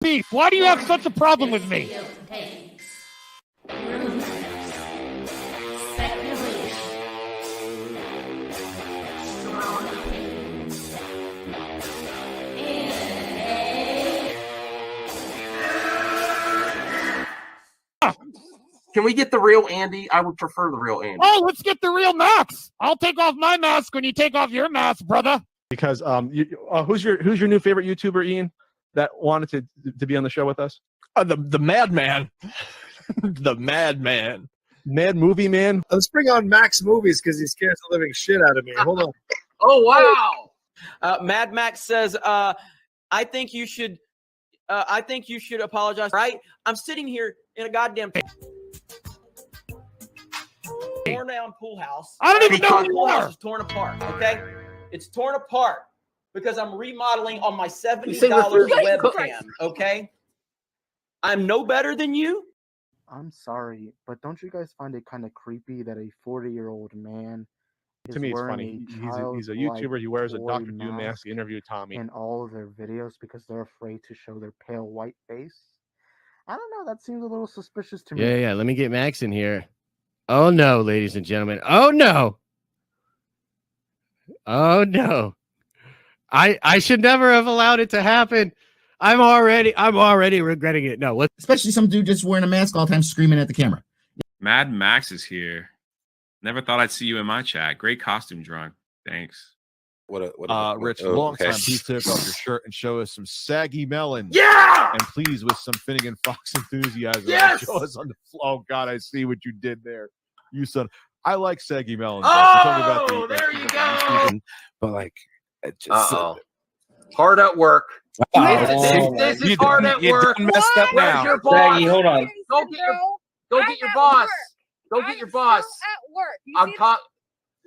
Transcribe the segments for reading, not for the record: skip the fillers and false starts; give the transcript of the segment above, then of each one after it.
beef? Why do you have such a problem with me? Can we get the real Andy? I would prefer the real Andy. Oh, let's get the real Max. I'll take off my mask when you take off your mask, brother. Because who's your new favorite YouTuber, Ian, that wanted to be on the show with us? The Madman. The Madman. Mad Movie Man. Let's bring on Max Movies because he scares the living shit out of me. Hold on. Oh, wow. Mad Max says, I think you should apologize. Right? I'm sitting here in a goddamn torn down pool house. I don't even know the pool house is torn apart. Okay, it's torn apart because I'm remodeling on my $70 webcam. Okay, I'm no better than you. I'm sorry, but don't you guys find it kind of creepy that a 40-year-old man To me, it's funny. He's a YouTuber. He wears a Dr. Doom mask. He interviewed Tommy in all of their videos because they're afraid to show their pale white face. I don't know. That seems a little suspicious to me. Yeah. Let me get Max in here. Oh no, ladies and gentlemen. Oh no. Oh no. I should never have allowed it to happen. I'm already regretting it. No, especially some dude just wearing a mask all the time screaming at the camera. Mad Max is here. Never thought I'd see you in my chat. Great costume drawing. Thanks. Rich, long time. Please take off your shirt and show us some saggy melon. Yeah! And please, with some Finnegan Fox enthusiasm, Yes! show us on the floor. Oh, God, I see what you did there. You son. I like saggy melon. Oh, there you go. But, like, it just... Hard at work. This is hard at work. Messed up now. Your boss? Saggy, hold on. Go get your boss. Go get your boss. At work. I'm caught.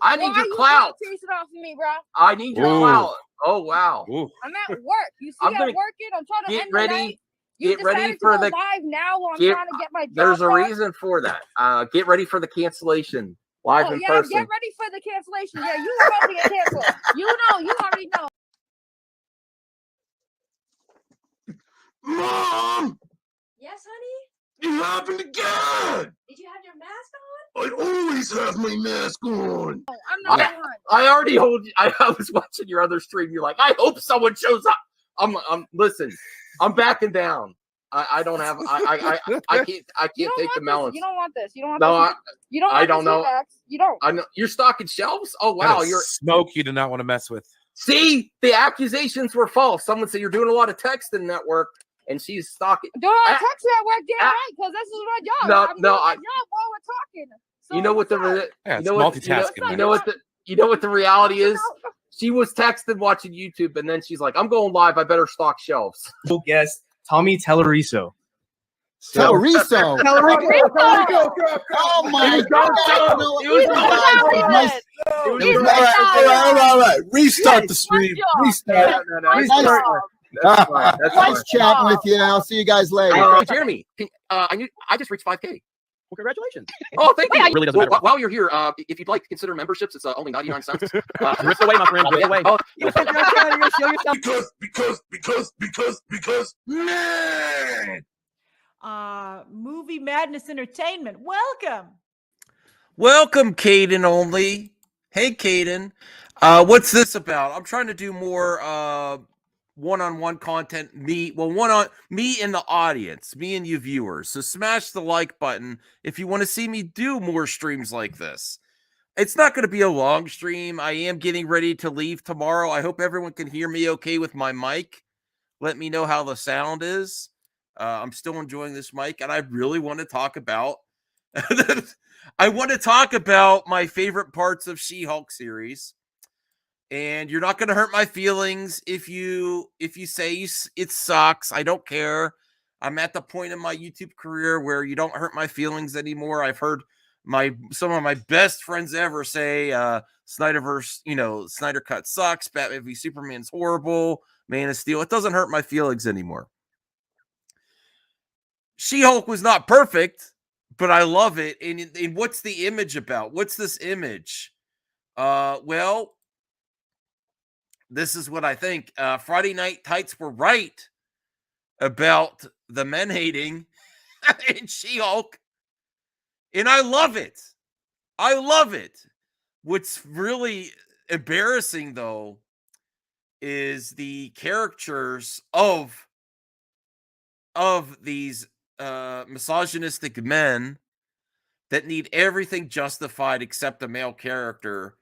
I need your clout. Chase it off of me, bro. I need your clout. Oh wow. I'm at work. You see, I'm working. I'm trying to get end ready. The night. Get ready for the live now while I'm trying to get my job There's a done. reason for that. Get ready for the cancellation live in person. Get ready for the cancellation. Yeah, you already get canceled. You already know. Mom! Yes, honey? It happened again! Did you have your mask on? I always have my mask on. Oh, I'm not on. I already told you. I was watching your other stream. You're like, I hope someone shows up. I'm listen. I'm backing down. I don't have. I can't take the melons. You don't want this. You don't want this. You don't. I don't know. You don't. I know you're stocking shelves. Oh wow, you're smoke. You do not want to mess with. See, the accusations were false. Someone said you're doing a lot of texting at work, and she's stalking. Doing a text at work, damn right, because this is my job. I'm doing my job while we're talking. So you know what the multitasking. You know what the reality is. She was texting watching YouTube, and then she's like, "I'm going live. I better stock shelves." Guest Tommy Telleriso. Telleriso. Oh my God! All right. Restart the stream. Restart. Nice chatting with you. I'll see you guys later. Jeremy, I just reached 5K. Well, congratulations. Oh, thank you. It really doesn't matter. While you're here, if you'd like to consider memberships, it's only 99 cents. Rip away, my friend. Rip away. Because, man! Movie Madness Entertainment. Welcome, Caden only. Hey, Caden. What's this about? I'm trying to do more one-on-one content. Me and the audience, me and you viewers. So smash the like button if you want to see me do more streams like this. It's not going to be a long stream. I am getting ready to leave tomorrow. I hope everyone can hear me okay with my mic. Let me know how the sound is. I'm still enjoying this mic, and I really want to talk about my favorite parts of She-Hulk series. And you're not going to hurt my feelings if you say it sucks. I don't care. I'm at the point in my YouTube career where you don't hurt my feelings anymore. I've heard some of my best friends ever say Snyderverse, Snyder Cut sucks. Batman v Superman's horrible. Man of Steel. It doesn't hurt my feelings anymore. She-Hulk was not perfect, but I love it. And what's the image about? What's this image? Well, this is what I think. Friday Night Tights were right. about the men hating in She-Hulk. And I love it. I love it. What's really embarrassing, though, is the caricatures of these misogynistic men that need everything justified except a male character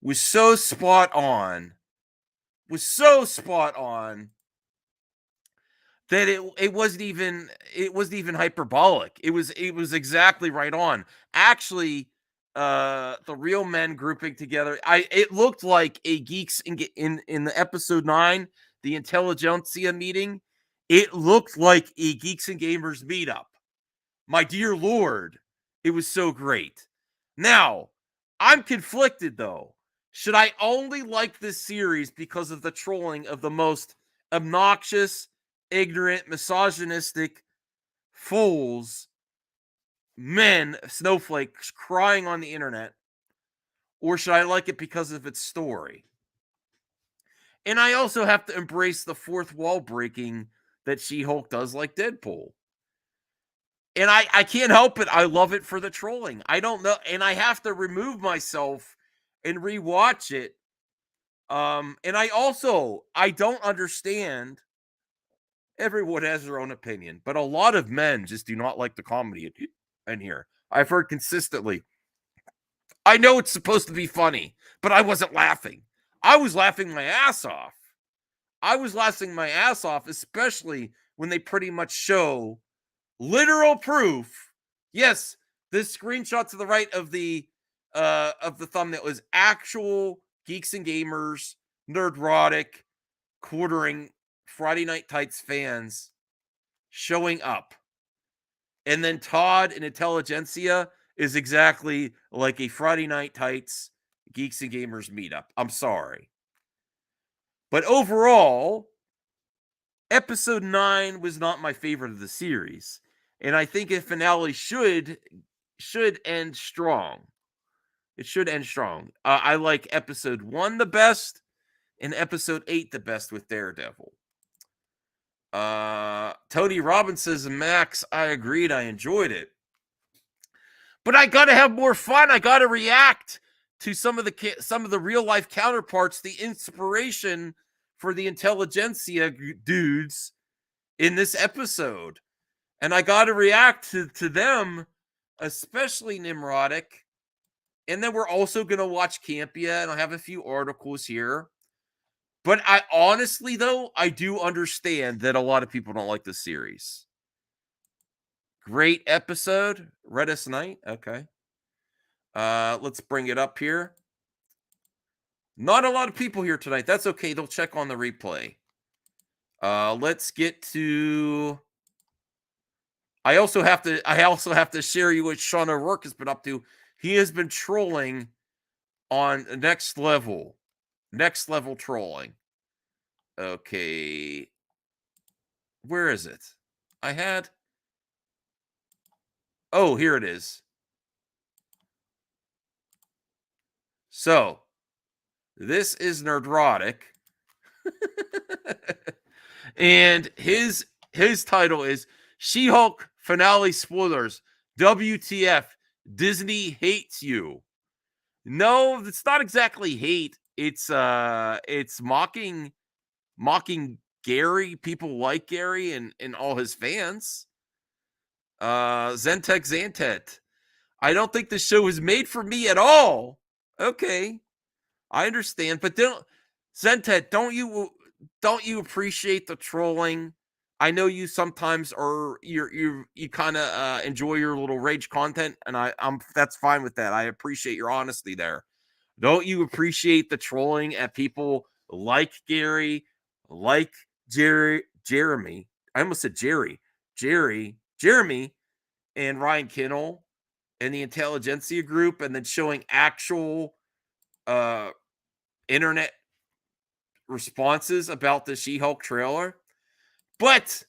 was so spot on. That it wasn't even hyperbolic. It was exactly right on. Actually, the real men grouping together, it looked like a geeks in the episode 9, the intelligentsia meeting. It looked like a Geeks and Gamers meetup. My dear Lord, it was so great. Now, I'm conflicted though. Should I only like this series because of the trolling of the most obnoxious, ignorant, misogynistic fools, men, snowflakes crying on the internet? Or should I like it because of its story? And I also have to embrace the fourth wall breaking that She-Hulk does like Deadpool. And I can't help it. I love it for the trolling. I don't know. And I have to remove myself and rewatch it. And I don't understand. Everyone has their own opinion, but a lot of men just do not like the comedy in here. I've heard consistently. I know it's supposed to be funny, but I wasn't laughing. I was laughing my ass off. Especially when they pretty much show literal proof. Yes, this screenshot to the right of the thumbnail is actual Geeks and Gamers, Nerdrotic, quartering Friday Night Tights fans showing up. And then Todd and Intelligentsia is exactly like a Friday Night Tights Geeks and Gamers meetup. I'm sorry. But overall, episode 9 was not my favorite of the series. And I think a finale should end strong. It should end strong. I like episode 1 the best and episode 8 the best with Daredevil. Tony Robbins says, Max, I agreed. I enjoyed it. But I got to have more fun. I got to react to some of the real life counterparts, the inspiration for the intelligentsia dudes in this episode. And I got to react to them, especially Nimrodic. And then we're also going to watch Campea, and I have a few articles here. But I honestly, though, I do understand that a lot of people don't like the series. Great episode. Reddest Night. Okay. Let's bring it up here. Not a lot of people here tonight. That's okay. They'll check on the replay. Let's get to... I also have to share you what Sean O'Rourke has been up to. He has been trolling on next level trolling. Okay. Where is it? Oh, here it is. So, this is Nerdrotic. And his title is She-Hulk Finale Spoilers. WTF, Disney hates you. No, it's not exactly hate. It's mocking Gary. People like Gary and all his fans. Zantet. I don't think the show is made for me at all. Okay. I understand, but Zentet, don't you appreciate the trolling? I know you sometimes you kind of enjoy your little rage content, and I'm that's fine with that. I appreciate your honesty there. Don't you appreciate the trolling at people like Gary, like Jeremy? I almost said Jeremy, and Ryan Kinnell, and the Intelligentsia group, and then showing actual internet responses about the She-Hulk trailer. But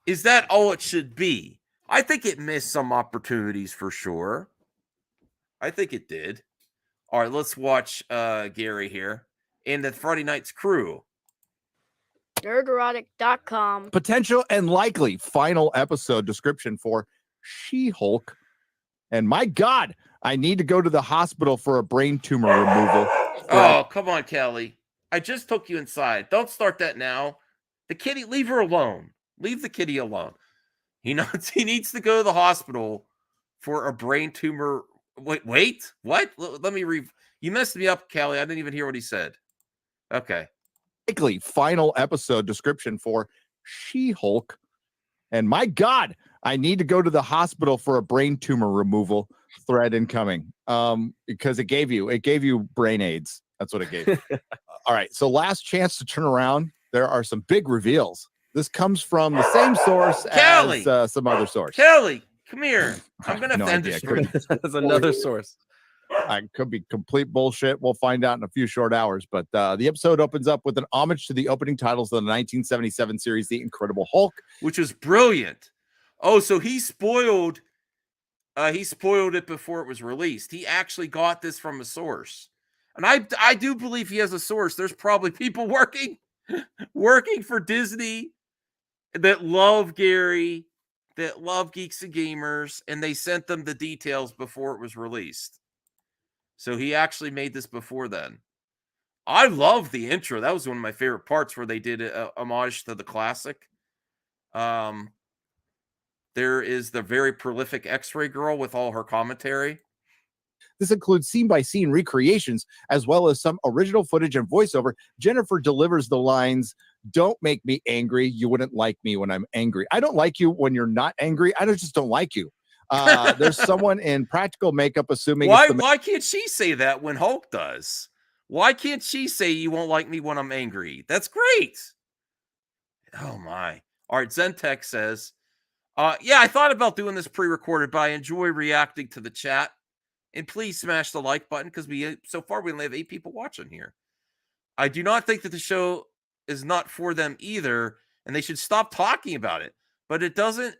is that all it should be? I think it missed some opportunities for sure. I think it did. All right, let's watch Gary here and the Friday Night's crew. nerderotic.com. Potential and likely final episode description for She-Hulk. And my God, I need to go to the hospital for a brain tumor removal. Oh, come on, Kelly. I just took you inside. Don't start that now. The kitty, leave her alone. Leave the kitty alone. He needs to go to the hospital for a brain tumor. Wait, what? Let me you messed me up, Kelly. I didn't even hear what he said. Okay. Likely final episode description for She-Hulk. And my God, I need to go to the hospital for a brain tumor removal. Thread incoming. Because it gave you brain AIDS. That's what it gave you. All right. So last chance to turn around. There are some big reveals. This comes from the same source Kelly, as some other source. Kelly, come here. I'm gonna No end idea. this. That's another source. It could be complete bullshit. We'll find out in a few short hours. But the episode opens up with an homage to the opening titles of the 1977 series, The Incredible Hulk, which was brilliant. Oh, so he spoiled it before it was released. He actually got this from a source. And I do believe he has a source. There's probably people working for Disney that love Gary, that love Geeks and Gamers, and they sent them the details before it was released. So he actually made this before then. I love the intro. That was one of my favorite parts where they did a homage to the classic. There is the very prolific X-Ray Girl with all her commentary. This includes scene-by-scene recreations, as well as some original footage and voiceover. Jennifer delivers the lines, "Don't make me angry. You wouldn't like me when I'm angry." I don't like you when you're not angry. I just don't like you. There's someone in practical makeup assuming why can't she say that when Hulk does? Why can't she say you won't like me when I'm angry? That's great. Oh my. All right, Zentech says, yeah, I thought about doing this pre-recorded, but I enjoy reacting to the chat. And please smash the like button because so far we only have 8 people watching here. I do not think that the show is not for them either, and they should stop talking about it. But it doesn't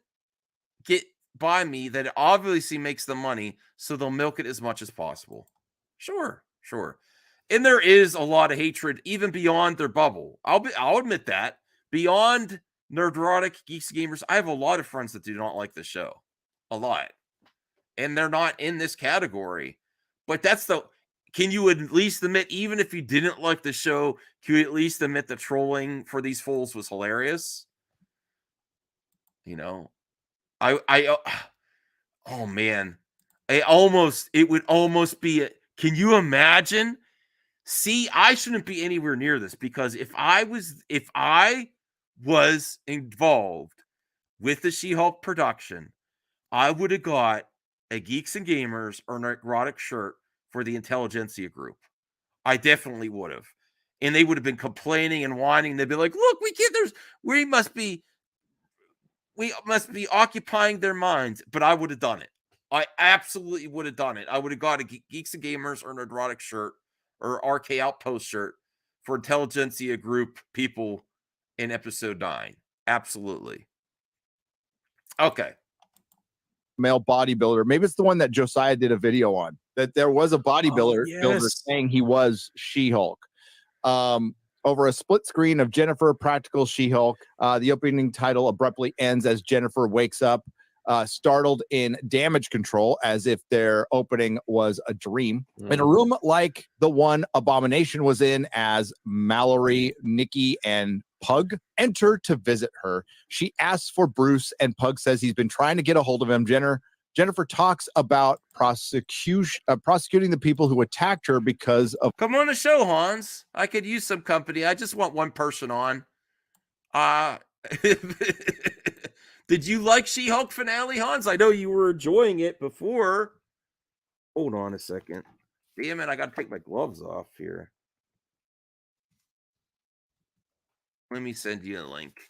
get by me that it obviously makes them money, so they'll milk it as much as possible. Sure. And there is a lot of hatred even beyond their bubble. I'll admit that. Beyond Nerdrotic, Geeks and Gamers, I have a lot of friends that do not like the show. A lot. And they're not in this category. But can you at least admit, even if you didn't like the show, can you at least admit the trolling for these fools was hilarious? You know, oh man, it would almost be, can you imagine? See, I shouldn't be anywhere near this because if I was involved with the She-Hulk production, I would have got a Geeks and Gamers or Necrotic shirt for the Intelligentsia group. I definitely would have. And they would have been complaining and whining. They'd be like, look, we must be occupying their minds. But I would have done it. I absolutely would have done it. I would have got a Geeks and Gamers or Necrotic shirt or RK Outpost shirt for Intelligentsia group people in episode 9. Absolutely. Okay. Male bodybuilder. Maybe it's the one that Josiah did a video on. That there was a bodybuilder builder saying he was She-Hulk. Over a split screen of Jennifer, practical She-Hulk, the opening title abruptly ends as Jennifer wakes up, startled in damage control, as if their opening was a dream. In a room like the one Abomination was in as Mallory, Nikki, and Pug enter to visit her. She asks for Bruce, and Pug says he's been trying to get a hold of him. Jennifer talks about prosecuting the people who attacked her because of... Come on the show, Hans. I could use some company. I just want one person on. Did you like She-Hulk finale, Hans? I know you were enjoying it before. Hold on a second. Damn it, I got to take my gloves off here. Let me send you a link.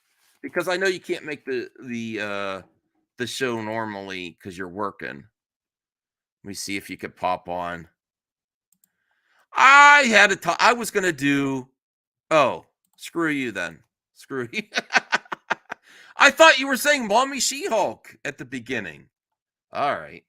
Because I know you can't make the show normally because you're working. Let me see if you could pop on. I was going to do... Oh, screw you then. Screw you. I thought you were saying Mommy She-Hulk at the beginning. All right.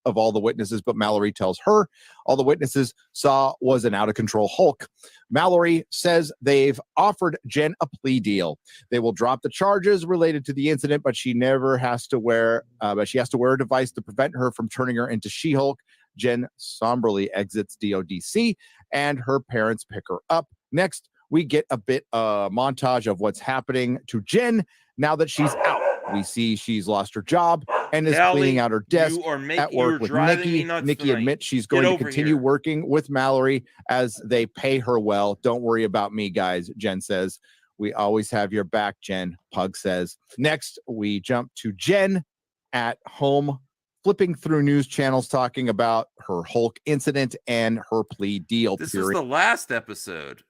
of all the witnesses, but Mallory tells her all the witnesses saw was an out-of-control Hulk. Mallory says they've offered Jen a plea deal. They will drop the charges related to the incident, but she has to wear a device to prevent her from turning her into She-Hulk. Jen somberly exits DODC, and her parents pick her up. Next, we get a bit montage of what's happening to Jen now that she's out. We see she's lost her job and is cleaning out her desk at work with Nikki. Nikki admits she's going to continue working with Mallory as they pay her well. Don't worry about me, guys, Jen says. We always have your back, Jen, Pug says. Next, we jump to Jen at home, flipping through news channels, talking about her Hulk incident and her plea deal. This is the last episode.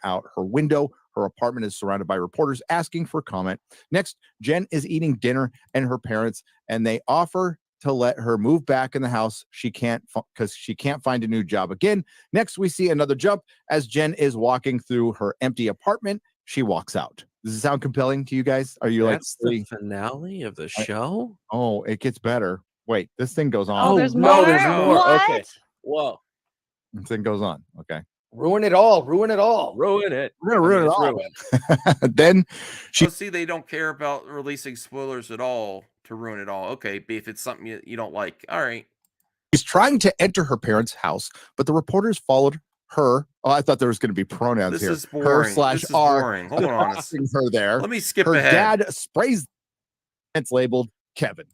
Out her window. Her apartment is surrounded by reporters asking for comment. Next, Jen is eating dinner and her parents, and they offer to let her move back in the house. She can't because she can't find a new job again. Next, we see another jump as Jen is walking through her empty apartment. She walks out. Does it sound compelling to you guys? Are you That's the finale of the show? Oh, it gets better. Wait, this thing goes on. Oh, there's more. There's more. What? Okay. Whoa. This thing goes on. Okay. Ruin it all. Ruin it all. Ruin it. We're gonna ruin it all. Then she see they don't care about releasing spoilers at all to ruin it all. Okay, if it's something you don't like, all right. She's trying to enter her parents' house, but the reporters followed her. Oh, I thought there was going to be pronouns This here. is boring. Her/R. This is boring. Hold on. Her there. Let me skip her ahead. Dad sprays. It's labeled Kevin.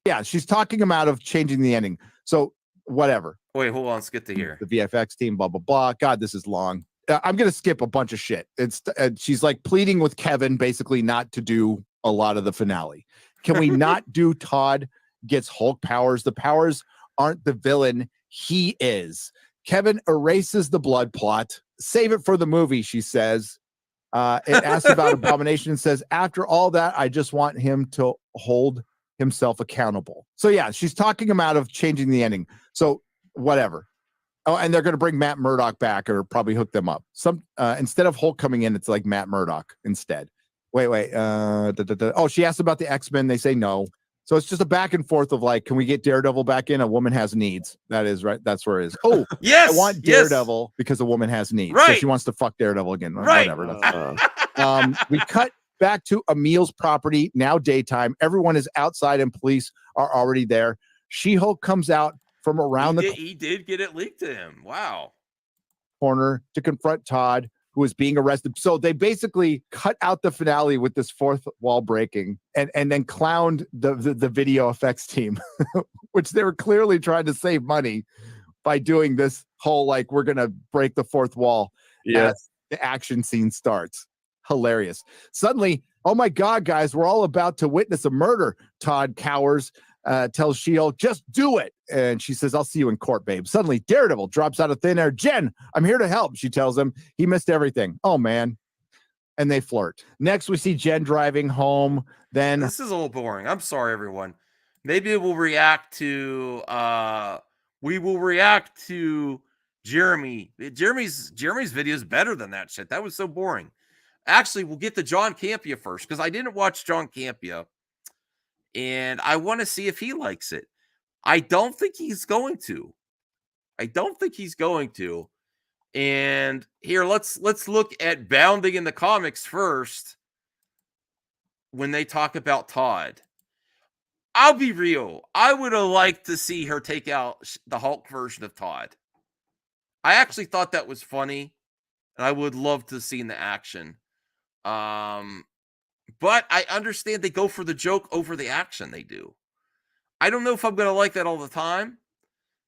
Yeah, she's talking him out of changing the ending. So whatever. Wait, hold on. Let's get to here. The VFX team, blah blah blah. God, this is long. I'm gonna skip a bunch of shit. It's she's like pleading with Kevin basically not to do a lot of the finale. Can we not do Todd gets Hulk powers? The powers aren't the villain. He is. Kevin erases the blood plot. Save it for the movie, she says. It asks about Abomination and says, after all that, I just want him to hold himself accountable. So yeah, she's talking him out of changing the ending. So whatever. Oh, and they're going to bring Matt Murdock back or probably hook them up. Instead of Hulk coming in, it's like Matt Murdock instead. Wait. Oh, she asked about the X-Men. They say no. So it's just a back and forth of like, can we get Daredevil back in? A woman has needs. That is right. That's where it is. Oh, yes. I want Daredevil because a woman has needs. Right. So she wants to fuck Daredevil again. Right. Whatever. We cut back to Emil's property. Now daytime. Everyone is outside and police are already there. She-Hulk comes out from around he did get it leaked to him. Wow. Corner to confront Todd, who is being arrested. So they basically cut out the finale with this fourth wall breaking and then clowned the video effects team, which they were clearly trying to save money by doing this whole, like, we're going to break the fourth wall as the action scene starts. Hilarious. Suddenly, oh my God, guys, we're all about to witness a murder. Todd cowers, tells She-Hulk, just do it. And she says, I'll see you in court, babe. Suddenly, Daredevil drops out of thin air. Jen, I'm here to help, she tells him. He missed everything. Oh, man. And they flirt. Next, we see Jen driving home. Then this is a little boring. I'm sorry, everyone. Maybe we'll react to Jeremy. Jeremy's video is better than that shit. That was so boring. Actually, we'll get to John Campea first because I didn't watch John Campea. And I want to see if he likes it. I don't think he's going to. And here, let's look at Bounding in the comics first. When they talk about Todd, I'll be real. I would have liked to see her take out the Hulk version of Todd. I actually thought that was funny, and I would love to have seen the action. But I understand they go for the joke over the action they do. I don't know if I'm going to like that all the time.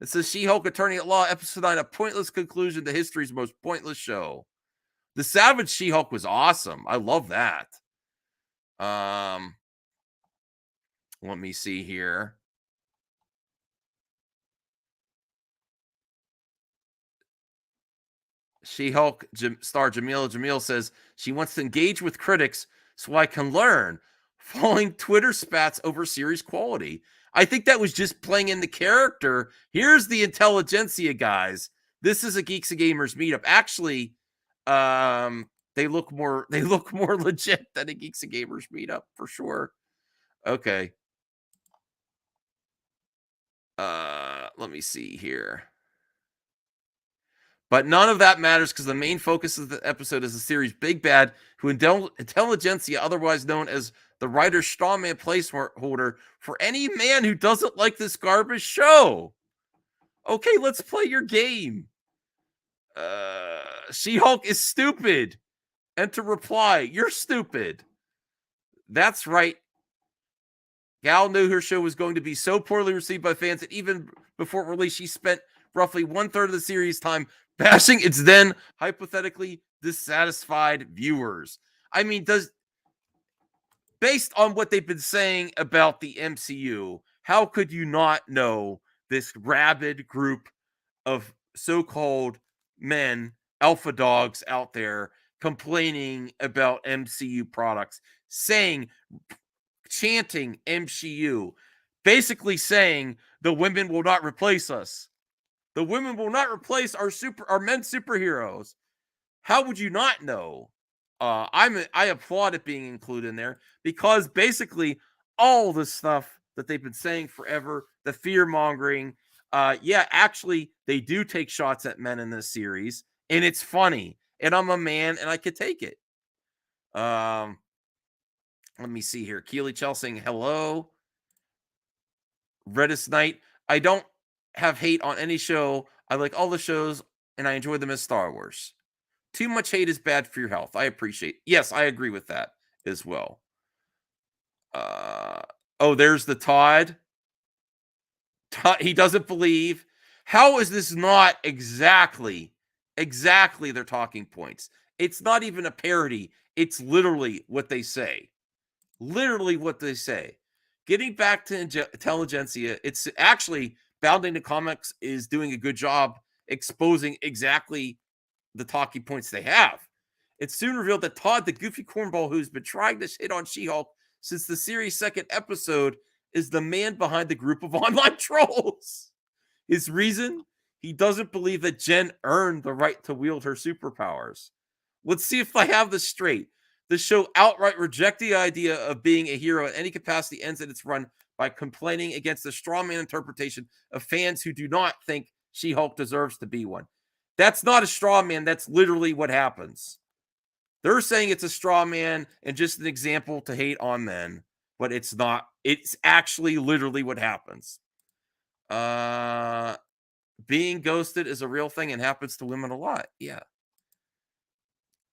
It says She-Hulk Attorney at Law, Episode 9, a pointless conclusion to history's most pointless show. The Savage She-Hulk was awesome. I love that. Let me see here. She-Hulk star Jamil says she wants to engage with critics so I can learn, following Twitter spats over series quality. I think that was just playing in the character. Here's the intelligentsia, guys. This is a Geeks and Gamers meetup. Actually, they look more legit than a Geeks and Gamers meetup for sure. Okay. Let me see here. But none of that matters because the main focus of the episode is the series' big bad, who intelligentsia, otherwise known as the writer's strawman placeholder for any man who doesn't like this garbage show. Okay, let's play your game. She-Hulk is stupid. And to reply, you're stupid. That's right. Gal knew her show was going to be so poorly received by fans that even before it released, she spent roughly 1/3 of the series' time bashing its then hypothetically dissatisfied viewers. I mean, based on what they've been saying about the MCU, how could you not know this rabid group of so-called men, alpha dogs out there complaining about MCU products, chanting MCU, basically saying the women will not replace us. The women will not replace our men superheroes. How would you not know? I applaud it being included in there because basically all the stuff that they've been saying forever, the fear mongering, actually they do take shots at men in this series, and it's funny. And I'm a man, and I could take it. Let me see here. Keely Chell saying hello. Redis Knight. I don't have hate on any show. I like all the shows, and I enjoy them as Star Wars. Too much hate is bad for your health. I appreciate. Yes, I agree with that as well. There's the Todd. He doesn't believe. How is this not exactly their talking points? It's not even a parody. It's literally what they say. Literally what they say. Getting back to intelligentsia, it's actually Bounding to Comics is doing a good job exposing exactly the talking points they have. It's soon revealed that Todd, the goofy cornball who's been trying to hit on She-Hulk since the series' second episode, is the man behind the group of online trolls. His reason? He doesn't believe that Jen earned the right to wield her superpowers. Let's see if I have this straight. The show outright rejects the idea of being a hero in any capacity, ends at its run by complaining against the strawman interpretation of fans who do not think She-Hulk deserves to be one. That's not a strawman. That's literally what happens. They're saying it's a strawman and just an example to hate on men, but it's not. It's actually literally what happens. Being ghosted is a real thing and happens to women a lot. Yeah.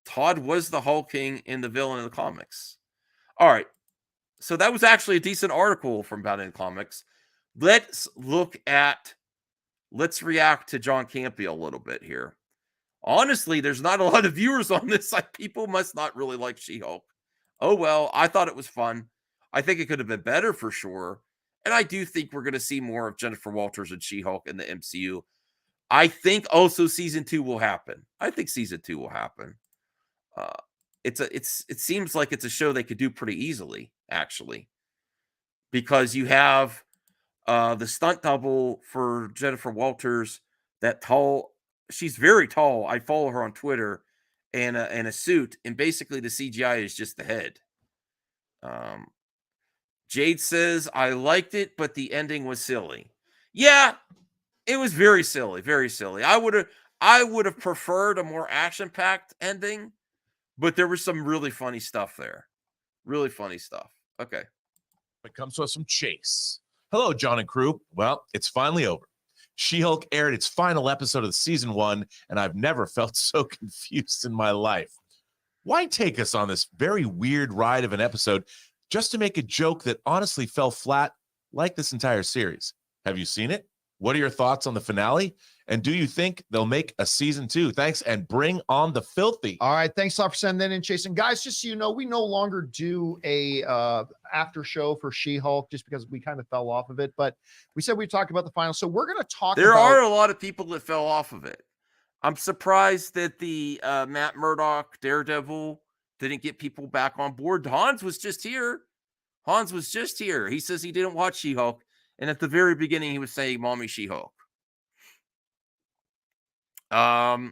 Todd was the Hulk King and the villain in the comics. All right. So that was actually a decent article from Bounding Comics. Let's react to John Campea a little bit here. Honestly, there's not a lot of viewers on this. People must not really like She-Hulk. Oh, well, I thought it was fun. I think it could have been better for sure. And I do think we're going to see more of Jennifer Walters and She-Hulk in the MCU. I think also season 2 will happen. It seems like it's a show they could do pretty easily, actually, because you have the stunt double for Jennifer Walters, that tall. She's very tall. I follow her on Twitter, and a suit, and basically the CGI is just the head. Jade says, I liked it, but the ending was silly. Yeah, it was very silly, very silly. I would have preferred a more action-packed ending, but there was some really funny stuff there. Really funny stuff. Okay. It comes to us from Chase. Hello, John and crew. Well, it's finally over. She-Hulk aired its final episode of season 1, and I've never felt so confused in my life. Why take us on this very weird ride of an episode just to make a joke that honestly fell flat like this entire series? Have you seen it? What are your thoughts on the finale? And do you think they'll make a season 2? Thanks, and bring on the filthy. All right, thanks a lot for sending that in, Chase. And guys, just so you know, we no longer do a after show for She-Hulk just because we kind of fell off of it. But we said we'd talk about the final, so we're going to talk. There are a lot of people that fell off of it. I'm surprised that the Matt Murdock Daredevil didn't get people back on board. Hans was just here. He says he didn't watch She-Hulk, and at the very beginning, he was saying, "Mommy, She-Hulk." Redis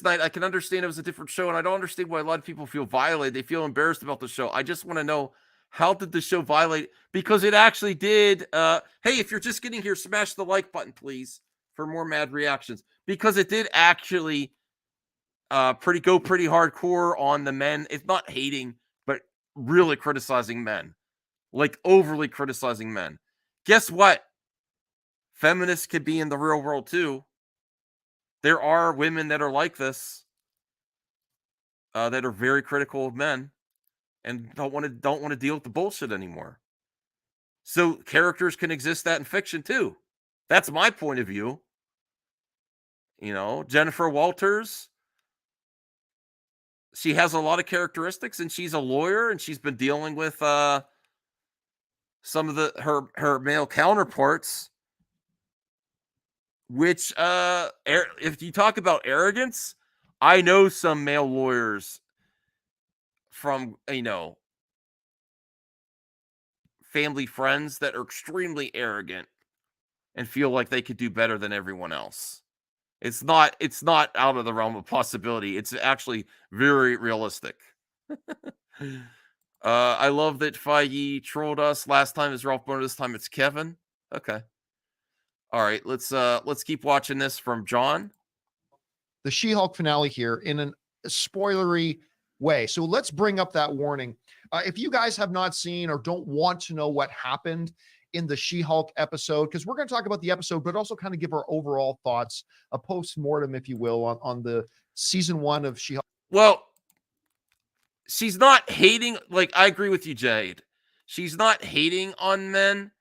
Knight, I can understand it was a different show, and I don't understand why a lot of people feel violated. They feel embarrassed about the show. I just want to know How did the show violate? Because it actually did. Hey, if you're just getting here, smash the like button, please, for more mad reactions. Because it did actually pretty hardcore on the men. It's not hating, but really criticizing men. Like overly criticizing men. Guess what? Feminists could be in the real world too. There are women that are like this, that are very critical of men and don't want to deal with the bullshit anymore. So characters can exist that in fiction too. That's my point of view. You know, Jennifer Walters, she has a lot of characteristics, and she's a lawyer, and she's been dealing with some of her male counterparts. Which, if you talk about arrogance, I know some male lawyers from, family friends that are extremely arrogant and feel like they could do better than everyone else. It's not out of the realm of possibility. It's actually very realistic. I love that Feige trolled us. Last time is Ralph Boner. This time it's Kevin. Okay. All right, let's keep watching this from John. The She-Hulk finale here in a spoilery way. So let's bring up that warning. If you guys have not seen or don't want to know what happened in the She-Hulk episode, because we're going to talk about the episode, but also kind of give our overall thoughts, a post-mortem, if you will, on the season 1 of She-Hulk. Well, she's not hating. Like, I agree with you, Jade. She's not hating on men,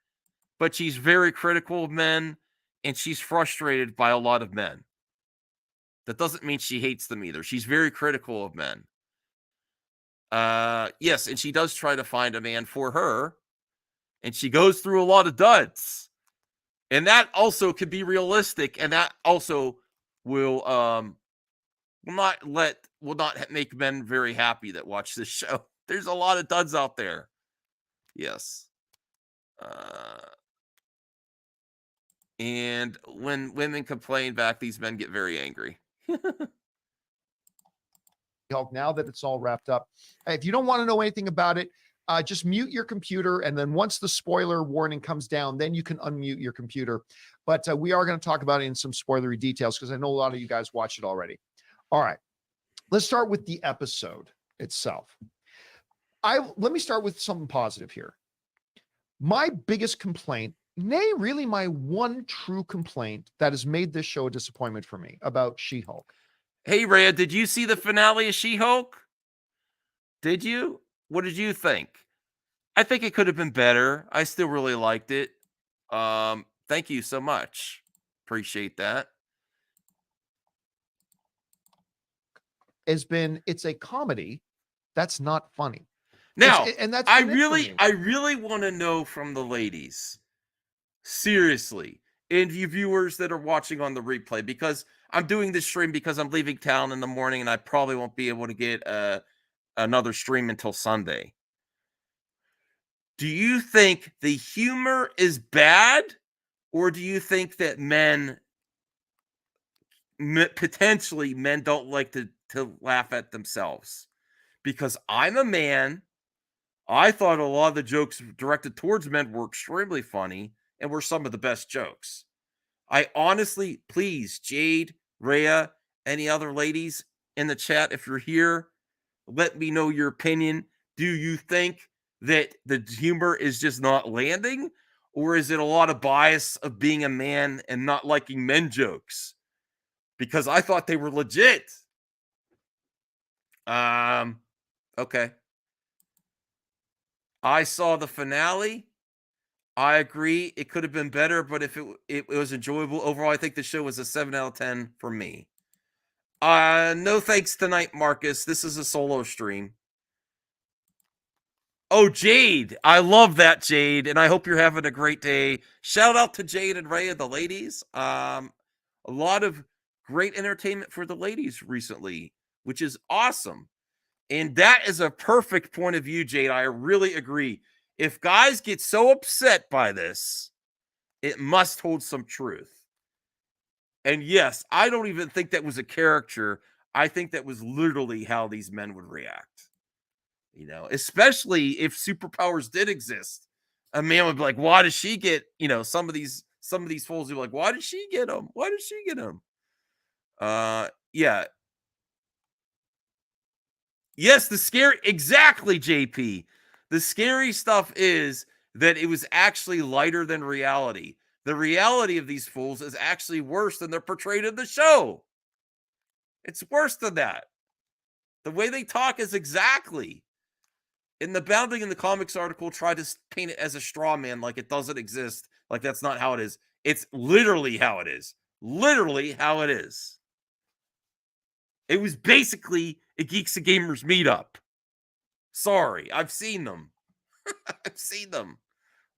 but she's very critical of men, and she's frustrated by a lot of men. That doesn't mean she hates them either. She's very critical of men. Yes, and she does try to find a man for her, and she goes through a lot of duds. And that also could be realistic, and that also will not make men very happy that watch this show. There's a lot of duds out there. Yes. And when women complain back, these men get very angry. Now that it's all wrapped up, if you don't want to know anything about it, just mute your computer, and then once the spoiler warning comes down, then you can unmute your computer. But we are going to talk about it in some spoilery details because I know a lot of you guys watched it already. All right, let's start with the episode itself. Let me start with something positive here. My biggest complaint, nay, really my one true complaint that has made this show a disappointment for me about She-Hulk. Hey, Rhea, did you see the finale of She-Hulk? Did you? What did you think? I think it could have been better. I still really liked it. Thank you so much. Appreciate that. It's a comedy that's not funny. Now, I really want to know from the ladies, seriously, and you viewers that are watching on the replay, because I'm doing this stream because I'm leaving town in the morning and I probably won't be able to get another stream until Sunday. Do you think the humor is bad, or do you think that potentially men don't like to laugh at themselves? Because I'm a man. I thought a lot of the jokes directed towards men were extremely funny and were some of the best jokes. I honestly, please, Jade, Rhea, any other ladies in the chat, if you're here, let me know your opinion. Do you think that the humor is just not landing, or is it a lot of bias of being a man and not liking men jokes? Because I thought they were legit. Okay. I saw the finale. I agree. It could have been better, but if it was enjoyable overall, I think the show was a 7 out of 10 for me. No thanks tonight, Marcus. This is a solo stream. Oh, Jade. I love that, Jade, and I hope you're having a great day. Shout out to Jade and Rhea, the ladies. A lot of great entertainment for the ladies recently, which is awesome. And that is a perfect point of view, Jade. I really agree. If guys get so upset by this, it must hold some truth. And yes, I don't even think that was a character. I think that was literally how these men would react. You know, especially if superpowers did exist, a man would be like, "Why does she get?" You know, some of these fools would be like, "Why did she get them? Why did she get them?" Yeah. Yes, exactly, JP. The scary stuff is that it was actually lighter than reality. The reality of these fools is actually worse than they're portrayed in the show. It's worse than that. The way they talk is exactly. In the Bounding in the Comics article, tried to paint it as a straw man, like it doesn't exist, like that's not how it is. It's literally how it is. Literally how it is. It was basically a Geeks and Gamers meetup. Sorry, I've seen them. I've seen them.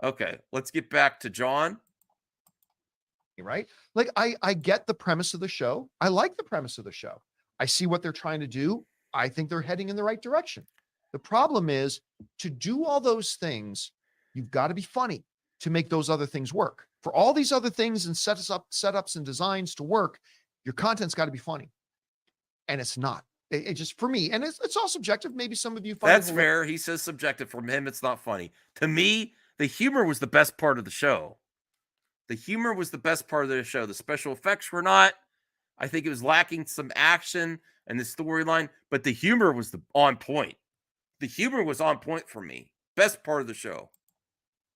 Okay, let's get back to John. Right? Like I get the premise of the show. I like the premise of the show. I see what they're trying to do. I think they're heading in the right direction. The problem is to do all those things, you've got to be funny to make those other things work. For all these other things and setups and designs to work, your content's got to be funny. And it's not. It just, for me, and it's all subjective. Maybe some of you find That's fair. He says subjective. From him, it's not funny. To me, the humor was the best part of the show. The humor was the best part of the show. The special effects were not. I think it was lacking some action and the storyline, but the humor was on point. The humor was on point for me. Best part of the show.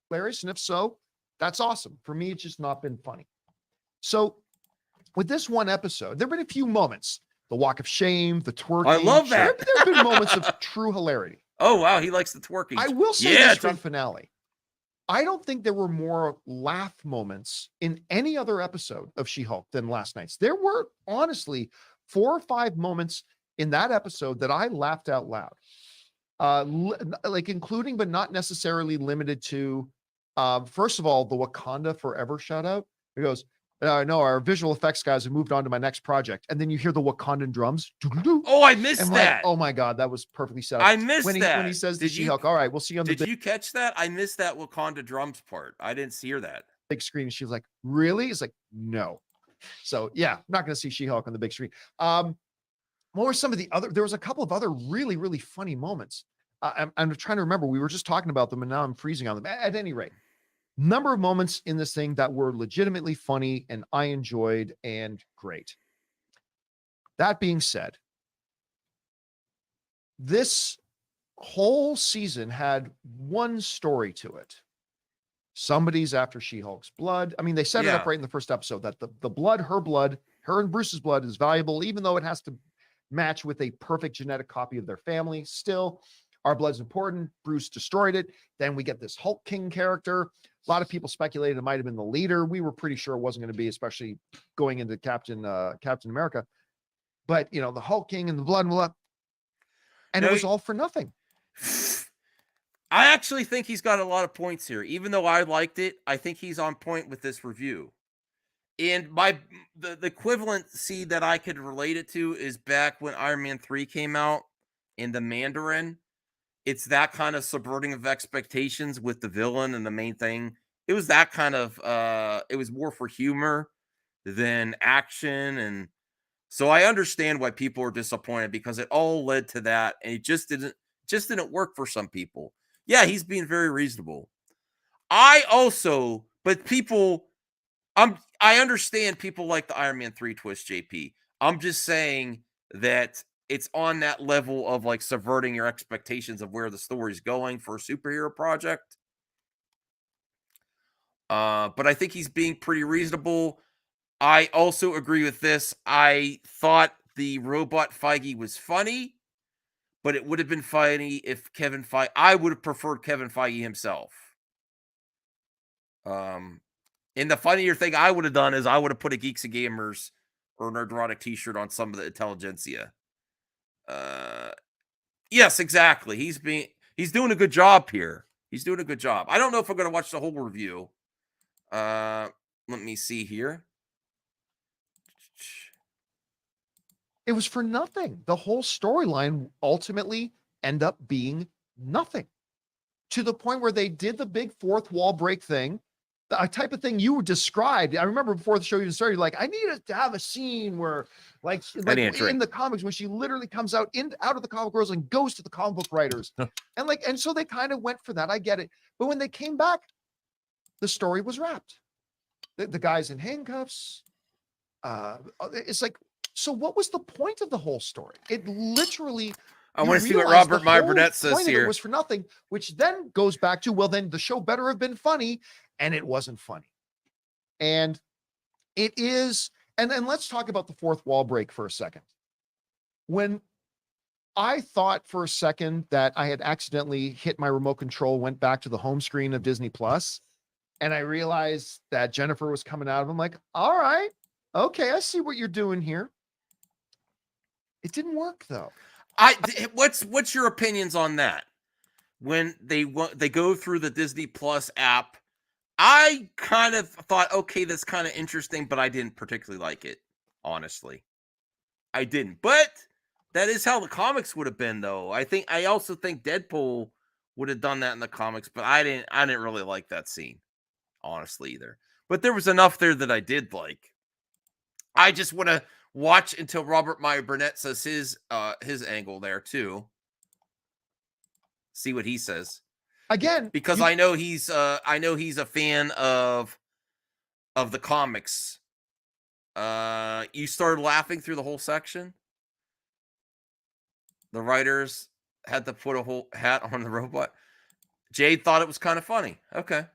Hilarious, and if so, that's awesome. For me, it's just not been funny. So with this one episode, there have been a few moments. The walk of shame, the twerking. I love that. There have been moments of true hilarity. Oh, wow. He likes the twerking. I will say this for the finale. I don't think there were more laugh moments in any other episode of She-Hulk than last night's. There were, honestly, 4 or 5 moments in that episode that I laughed out loud. Like including, but not necessarily limited to, first of all, the Wakanda Forever shout out. It goes, no, our visual effects guys have moved on to my next project. And then you hear the Wakandan drums. Oh, I missed that. Like, oh my God, that was perfectly set up. I missed that. When he says to She-Hulk, all right, we'll see you on the Did you catch that? I missed that Wakanda drums part. I didn't hear that. Big screen. She was like, really? It's like, no. So yeah, I'm not going to see She-Hulk on the big screen. What were some of the other, there was a couple of other really, really funny moments. I'm trying to remember. We were just talking about them and now I'm freezing on them. At any rate, number of moments in this thing that were legitimately funny and I enjoyed and great. That being said, this whole season had one story to it. Somebody's after She-Hulk's blood. I mean, they set it up right in the first episode that the blood, her and Bruce's blood is valuable, even though it has to match with a perfect genetic copy of their family. Still, our blood's important. Bruce destroyed it. Then we get this Hulk King character. A lot of people speculated it might have been the leader. We were pretty sure it wasn't going to be, especially going into Captain America. But, you know, the Hulk King and the blood and it was all for nothing. I actually think he's got a lot of points here. Even though I liked it, I think he's on point with this review. And the equivalency that I could relate it to is back when Iron Man 3 came out in the Mandarin. It's that kind of subverting of expectations with the villain and the main thing. It was that kind of, it was more for humor than action. And so I understand why people are disappointed because it all led to that. And it just didn't work for some people. Yeah, he's being very reasonable. I understand people like the Iron Man 3 twist, JP. I'm just saying that it's on that level of like subverting your expectations of where the story's going for a superhero project. But I think he's being pretty reasonable. I also agree with this. I thought the robot Feige was funny, but it would have been funny if I would have preferred Kevin Feige himself. And the funnier thing I would have done is I would have put a Geeks and Gamers or Nerdrotic t-shirt on some of the intelligentsia. Yes, exactly. He's doing a good job here. He's doing a good job. I don't know if I'm going to watch the whole review. Let me see here. It was for nothing. The whole storyline ultimately ended up being nothing, to the point where they did the big fourth wall break thing. a type of thing you described. I remember before the show even started, you're like, I needed to have a scene where, like in the comics, when she literally comes out of the comic world and goes to the comic book writers, and so they kind of went for that. I get it, but when they came back, the story was wrapped. The guy's in handcuffs. It's like, so what was the point of the whole story? It literally. I want to see what Robert Meyer Burnett says here. It was for nothing, which then goes back to, well, then the show better have been funny, and it wasn't funny. And it is, and then let's talk about the fourth wall break for a second. When I thought for a second that I had accidentally hit my remote control, went back to the home screen of Disney Plus, and I realized that Jennifer was coming out of them, like, all right, okay, I see what you're doing here. It didn't work though. What's your opinions on that? When they go through the Disney Plus app, I kind of thought, okay, that's kind of interesting, but I didn't particularly like it, honestly. I didn't. But that is how the comics would have been, though. I also think Deadpool would have done that in the comics, but I didn't really like that scene, honestly, either. But there was enough there that I did like. I just want to watch until Robert Meyer Burnett says his angle there too. See what he says again, because I know he's a fan of the comics. You started laughing through the whole section. The writers had to put a whole hat on the robot. Jade thought it was kind of funny. Okay.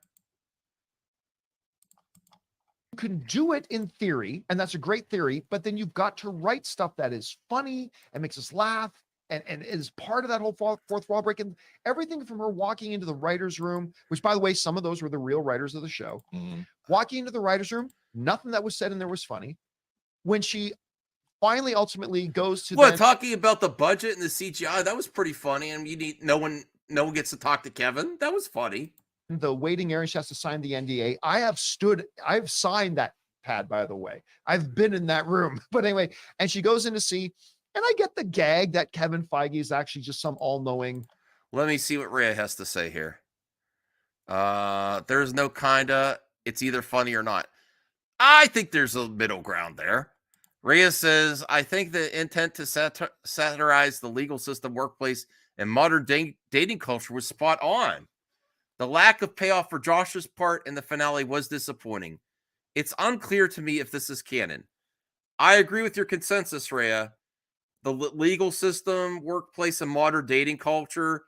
Can do it in theory, and that's a great theory, but then you've got to write stuff that is funny and makes us laugh and is part of that whole fourth wall break. And everything from her walking into the writer's room, which, by the way, some of those were the real writers of the show, walking into the writer's room, nothing that was said in there was funny. When she finally ultimately goes to talking about the budget and the CGI, that was pretty funny. And no one gets to talk to Kevin. That was funny. The waiting area, she has to sign the NDA. I've signed that pad, by the way. I've been in that room. But anyway, and she goes in to see, and I get the gag that Kevin Feige is actually just some all-knowing. Let me see what Rhea has to say here. There's no kinda. It's either funny or not. I think there's a middle ground there. Rhea says, I think the intent to satirize the legal system, workplace, and modern dating culture was spot on. The lack of payoff for Josh's part in the finale was disappointing. It's unclear to me if this is canon. I agree with your consensus, Rhea. The legal system, workplace, and modern dating culture,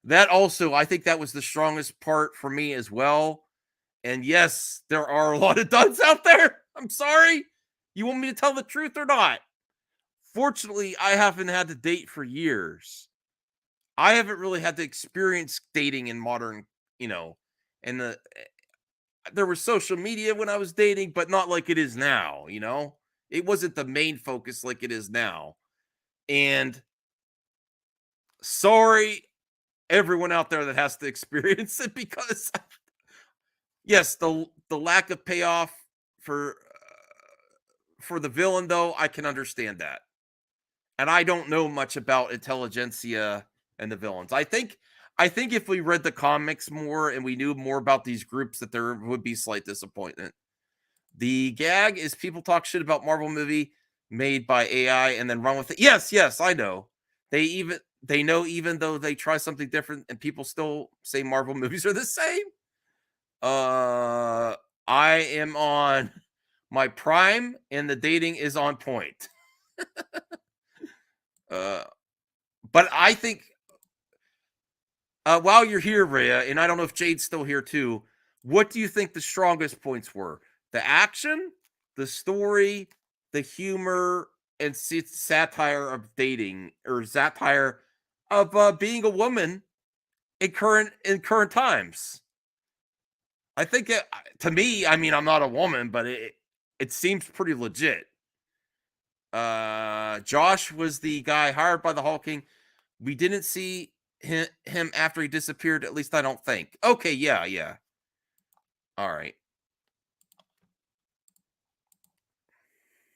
that also, I think that was the strongest part for me as well. And yes, there are a lot of duds out there. I'm sorry. You want me to tell the truth or not? Fortunately, I haven't had to date for years. I haven't really had to experience dating in modern, and there was social media when I was dating, but not like it is now, It wasn't the main focus like it is now. And sorry, everyone out there that has to experience it, because yes, the lack of payoff for the villain, though, I can understand that. And I don't know much about intelligentsia and the villains. I think if we read the comics more and we knew more about these groups, that there would be slight disappointment. The gag is people talk shit about Marvel movie made by AI and then run with it. Yes, I know. They know even though they try something different and people still say Marvel movies are the same. I am on my prime and the dating is on point. But I think while you're here, Rhea, and I don't know if Jade's still here too, what do you think the strongest points were? The action, the story, the humor, and satire of dating, or satire of being a woman in current times. I think to me, I mean, I'm not a woman, but it seems pretty legit. Josh was the guy hired by the Hulking. We didn't see him after he disappeared. At least I don't think. Okay, yeah. All right.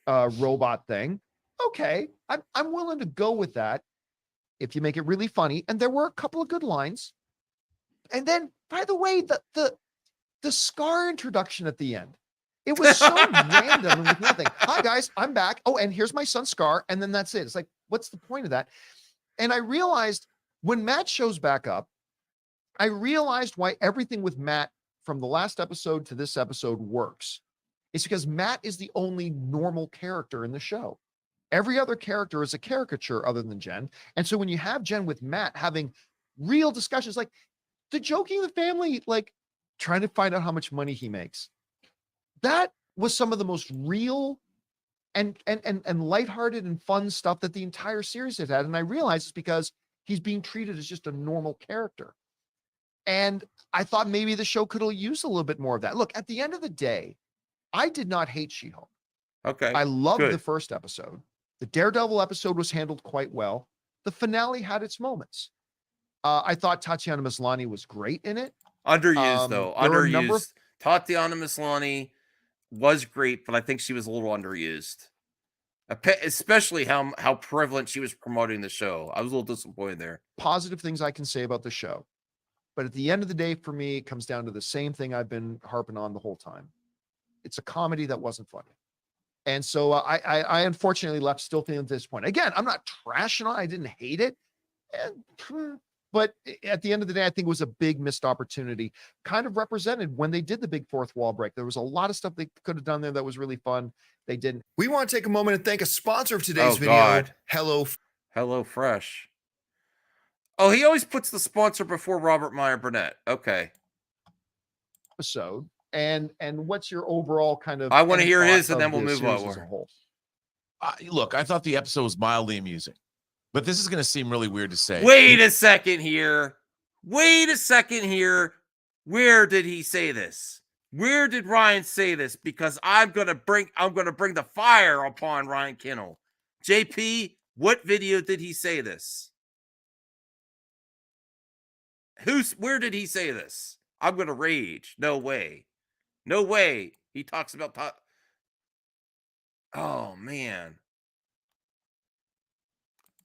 Robot thing. Okay, I'm willing to go with that if you make it really funny. And there were a couple of good lines. And then, by the way, the The Scar introduction at the end. It was so random and with nothing. Hi guys, I'm back. Oh, and here's my son Scar, and then that's it. It's like, what's the point of that? And I realized when Matt shows back up, I realized why everything with Matt from the last episode to this episode works. It's because Matt is the only normal character in the show. Every other character is a caricature other than Jen. And so when you have Jen with Matt having real discussions, like the joking the family, like trying to find out how much money he makes, that was some of the most real and lighthearted and fun stuff that the entire series has had. And I realized it's because he's being treated as just a normal character. And I thought maybe the show could have used a little bit more of that. Look, at the end of the day, I did not hate She-Hulk. Okay. I loved good. the first episode. The Daredevil episode was handled quite well. The finale had its moments. I thought Tatiana Maslany was great in it. Underused, though. There were a number Underused. Tatiana Maslany was great, but I think she was a little underused. Especially how prevalent she was promoting the show. I was a little disappointed there. Positive things I can say about the show. But at the end of the day, for me, it comes down to the same thing I've been harping on the whole time. It's a comedy that wasn't funny. And so I unfortunately left still feeling disappointed. Again, I'm not trashing on it. I didn't hate it. But at the end of the day, I think it was a big missed opportunity, kind of represented when they did the big fourth wall break. There was a lot of stuff they could have done there that was really fun. They didn't. We want to take a moment and thank a sponsor of today's video, God. Hello Fresh. Oh, he always puts the sponsor before Robert Meyer Burnett. Okay. Episode. And what's your overall kind of? I want to hear his, thought and then of we'll the move series on. as a whole? Look, I thought the episode was mildly amusing, but this is going to seem really weird to say. Wait a second here. Where did he say this? Where did Ryan say this? Because I'm gonna bring the fire upon Ryan Kinnell. JP, what video did he say this? Where did he say this? I'm gonna rage. No way. No way. He talks about oh man.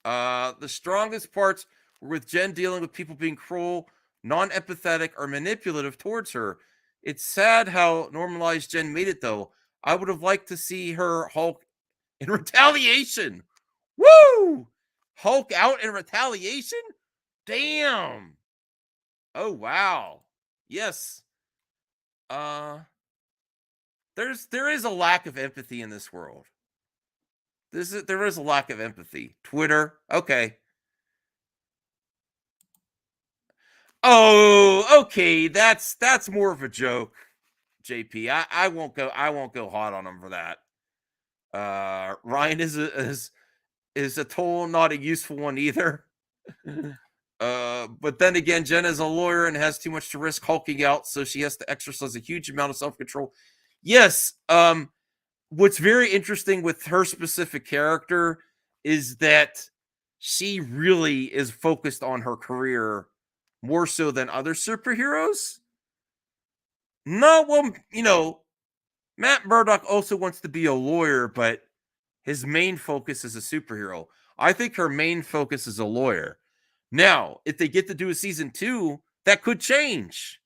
The strongest parts were with Jen dealing with people being cruel, non-empathetic, or manipulative towards her. It's sad how normalized Jen made it, though. I would have liked to see her Hulk in retaliation. Woo! Hulk out in retaliation? Damn. Oh, wow. Yes. There is a lack of empathy in this world. There is a lack of empathy. Twitter, okay. Oh, okay. That's more of a joke, JP. I won't go hot on him for that. Ryan is a total not a useful one either. But then again, Jen is a lawyer and has too much to risk hulking out, so she has to exercise a huge amount of self-control. Yes. What's very interesting with her specific character is that she really is focused on her career more so than other superheroes. No, well, Matt Murdock also wants to be a lawyer, but his main focus is a superhero. I think her main focus is a lawyer. Now, if they get to do a season 2, that could change.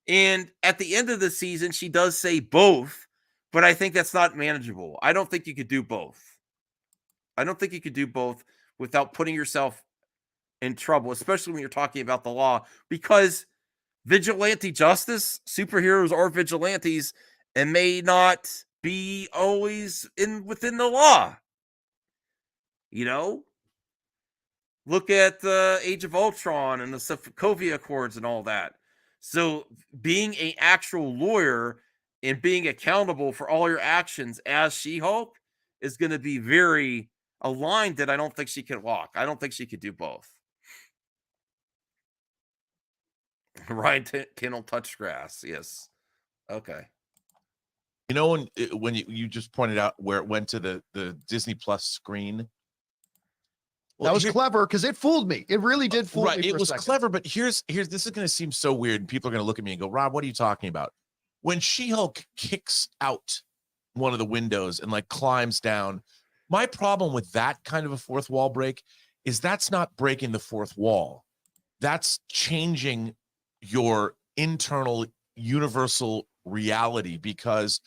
And at the end of the season, she does say both, but I think that's not manageable. I don't think you could do both. I don't think you could do both without putting yourself in trouble, especially when you're talking about the law, because vigilante justice, superheroes are vigilantes and may not be always within the law. Look at the Age of Ultron and the Sokovia Accords and all that. So being an actual lawyer and being accountable for all your actions as She-Hulk is going to be very aligned that I don't think she could walk. I don't think she could do both. Ryan Kinnell touched grass. Yes. Okay. When you just pointed out where it went to the Disney Plus screen. That was clever because it fooled me. It really did fool me. It was clever, but here's this is going to seem so weird, and people are going to look at me and go, "Rob, what are you talking about?" When She-Hulk kicks out one of the windows and climbs down, my problem with that kind of a fourth wall break is that's not breaking the fourth wall. That's changing your internal, universal reality, because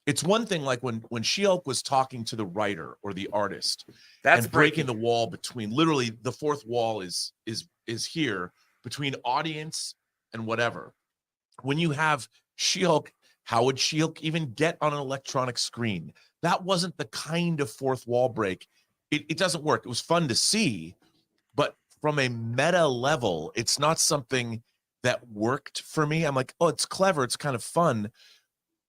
it's one thing like when She-Hulk was talking to the writer or the artist, That's and breaking the wall between, literally the fourth wall is here between audience and whatever. When you have She-Hulk, how would She-Hulk even get on an electronic screen? That wasn't the kind of fourth wall break. It doesn't work. It was fun to see, but from a meta level, it's not something that worked for me. I'm like, oh, it's clever, it's kind of fun.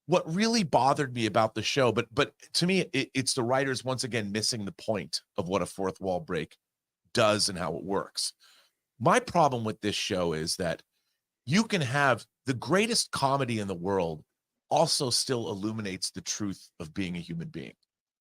What really bothered me about the show, but to me, it's the writers once again missing the point of what a fourth wall break does and how it works. My problem with this show is that you can have the greatest comedy in the world also still illuminates the truth of being a human being.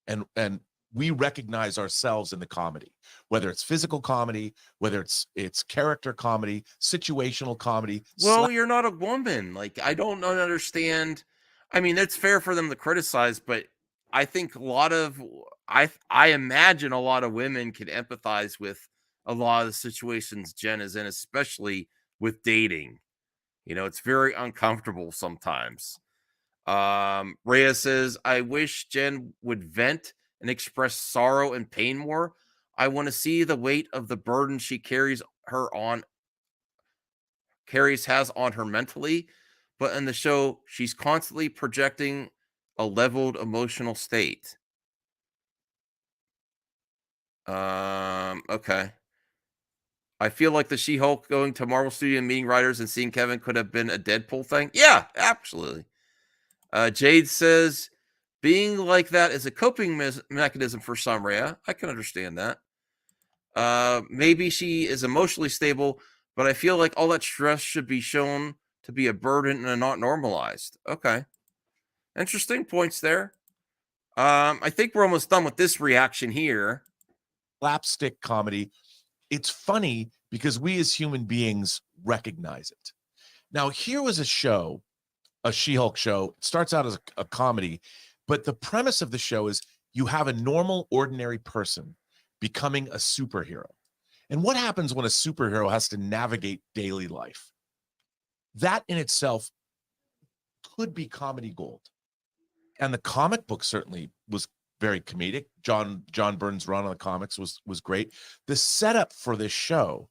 And we recognize ourselves in the comedy, whether it's physical comedy, whether it's character comedy, situational comedy. Well, you're not a woman. Like, I don't understand. I mean, it's fair for them to criticize, but I think I imagine a lot of women can empathize with a lot of the situations Jen is in, especially with dating. You know, it's very uncomfortable sometimes. Rhea says, I wish Jen would vent and express sorrow and pain more. I want to see the weight of the burden she has on her mentally, but in the show, she's constantly projecting a leveled emotional state. Okay. I feel like the She-Hulk going to Marvel Studio and meeting writers and seeing Kevin could have been a Deadpool thing. Yeah, absolutely. Jade says, being like that is a coping mechanism for some, Rhea. I can understand that. Maybe she is emotionally stable, but I feel like all that stress should be shown to be a burden and not normalized. Okay. Interesting points there. I think we're almost done with this reaction here. Slapstick comedy. It's funny because we as human beings recognize it. Now, here was a show, a She-Hulk show. It starts out as a comedy, but the premise of the show is you have a normal, ordinary person becoming a superhero. And what happens when a superhero has to navigate daily life? That in itself could be comedy gold. And the comic book certainly was very comedic. John Byrne's run on the comics was great. The setup for this show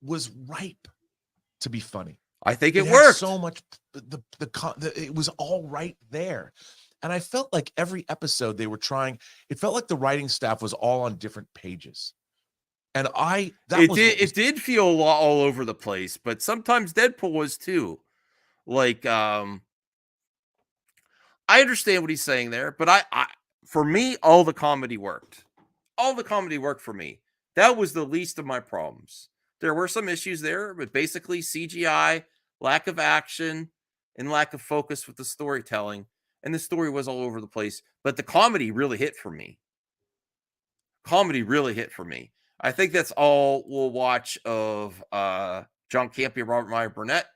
was ripe to be funny. I think it had worked so much. It was all right there, and I felt like every episode they were trying. It felt like the writing staff was all on different pages, and it did feel a lot all over the place. But sometimes Deadpool was too. Like, I understand what he's saying there, but I for me, all the comedy worked. All the comedy worked for me. That was the least of my problems. There were some issues there, but basically CGI, lack of action, and lack of focus with the storytelling. And the story was all over the place. But the comedy really hit for me. Comedy really hit for me. I think that's all we'll watch of John Campea, Robert Meyer Burnett.